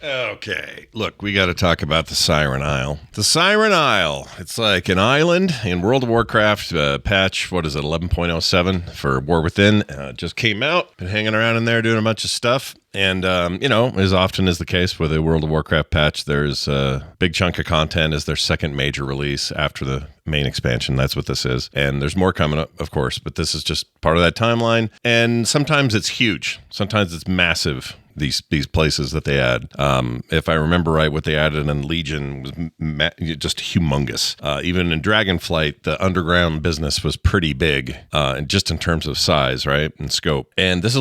Okay, look, we got to talk about the Siren Isle. The Siren Isle. It's like an island in World of Warcraft patch, 11.07 for War Within. Just came out. Been hanging around in there doing a bunch of stuff. And, as often is the case with a World of Warcraft patch, there's a big chunk of content as their second major release after the main expansion. That's what this is. And there's more coming up, of course, but this is just part of that timeline. And sometimes it's huge. Sometimes it's massive. These places that they add. If I remember right, what they added in Legion was just humongous. Even in Dragonflight, the underground business was pretty big, just in terms of size, right, and scope. And this is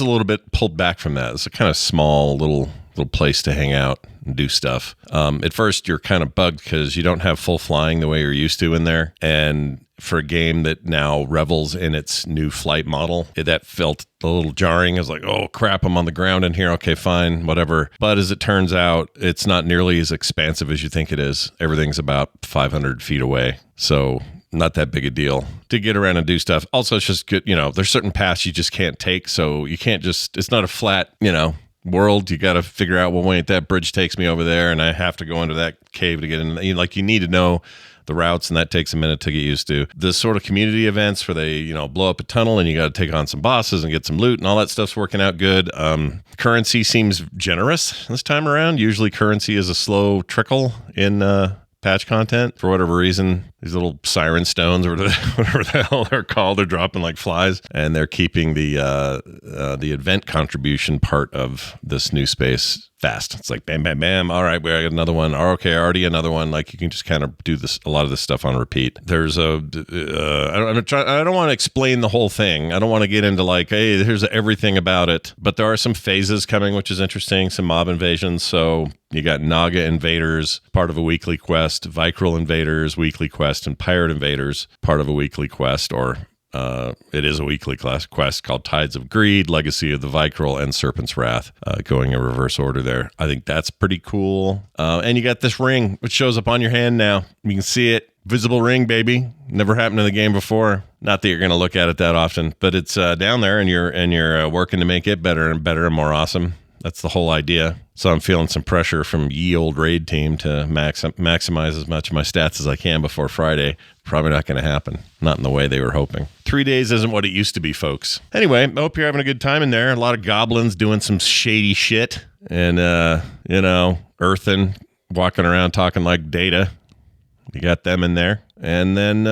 a little bit pulled back from that. It's a kind of small little place to hang out and do stuff. At first, you're kind of bugged because you don't have full flying the way you're used to in there, and for a game that now revels in its new flight model, that felt a little jarring. I was like, oh crap, I'm on the ground in here. Okay, fine, whatever. But as it turns out, it's not nearly as expansive as you think it is. Everything's about 500 feet away. So not that big a deal to get around and do stuff. Also, it's just good, there's certain paths you just can't take. So you can't it's not a flat, world. You got to figure out, well, wait, that bridge takes me over there and I have to go into that cave to get in. You need to know the routes, and that takes a minute to get used to. The sort of community events where they, blow up a tunnel and you got to take on some bosses and get some loot and all that stuff's working out good. Currency seems generous this time around. Usually currency is a slow trickle in patch content. For whatever reason, these little siren stones or whatever the hell they're called, they're dropping like flies, and they're keeping the event contribution part of this new space fast. It's like bam, bam, bam. All right, we got another one. Okay, already another one. Like you can just kind of do a lot of this stuff on repeat. There's I don't want to explain the whole thing. I don't want to get into like, hey, here's everything about it. But there are some phases coming, which is interesting. Some mob invasions. So you got Naga invaders, part of a weekly quest. Vicryl invaders, weekly quest, and Pirate invaders, part of a weekly quest, or it is a weekly quest called Tides of Greed, Legacy of the Vicryl, and Serpent's Wrath, going in reverse order there. I think that's pretty cool. And you got this ring, which shows up on your hand now. You can see it. Visible ring, baby. Never happened in the game before. Not that you're going to look at it that often, but it's down there, and you're working to make it better and better and more awesome. That's the whole idea. So I'm feeling some pressure from ye old raid team to maximize as much of my stats as I can before Friday. Probably not going to happen. Not in the way they were hoping. 3 days isn't what it used to be, folks. Anyway, I hope you're having a good time in there. A lot of goblins doing some shady shit. And, earthen, walking around talking like Data. You got them in there. And then,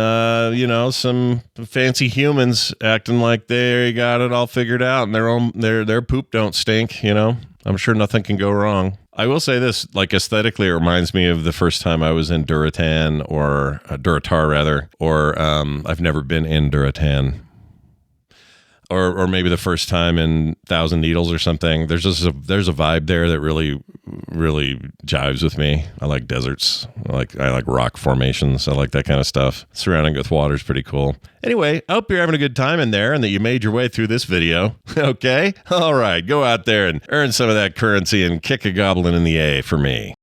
some fancy humans acting like they got it all figured out and their poop don't stink, I'm sure nothing can go wrong. I will say this, like aesthetically, it reminds me of the first time I was in Duratan or Duratar rather, or I've never been in Duratan. Or maybe the first time in Thousand Needles or something. There's a vibe there that really, really jives with me. I like deserts. I like rock formations. I like that kind of stuff. Surrounding with water is pretty cool. Anyway, I hope you're having a good time in there and that you made your way through this video. Okay? All right, go out there and earn some of that currency and kick a goblin in the A for me.